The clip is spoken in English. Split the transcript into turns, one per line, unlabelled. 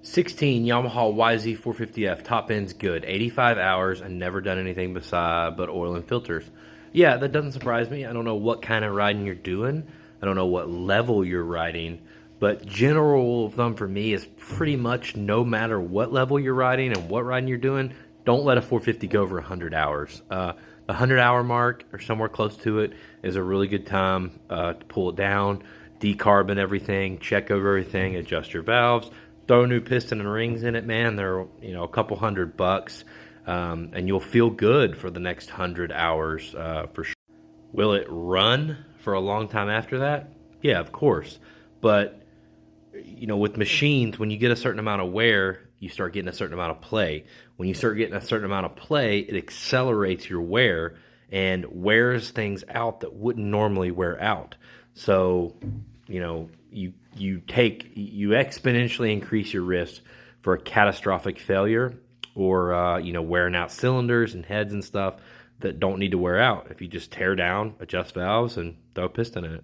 16 Yamaha YZ450F, top end's good. 85 hours and never done anything but oil and filters. Yeah, that doesn't surprise me. I don't know what kind of riding you're doing. I don't know what level you're riding, but general rule of thumb for me is pretty much no matter what level you're riding and what riding you're doing, don't let a 450 go over 100 hours. The 100-hour mark or somewhere close to it is a really good time to pull it down, decarbon everything, check over everything, adjust your valves, throw a new piston and rings in it, man. They're a couple $100, and you'll feel good for the next 100 hours for sure. Will it run for a long time after that? Yeah, of course. But with machines, when you get a certain amount of wear, you start getting a certain amount of play. When you start getting a certain amount of play, it accelerates your wear and wears things out that wouldn't normally wear out. So, you exponentially increase your risk for a catastrophic failure or wearing out cylinders and heads and stuff that don't need to wear out if you just tear down, adjust valves, and throw a piston in it.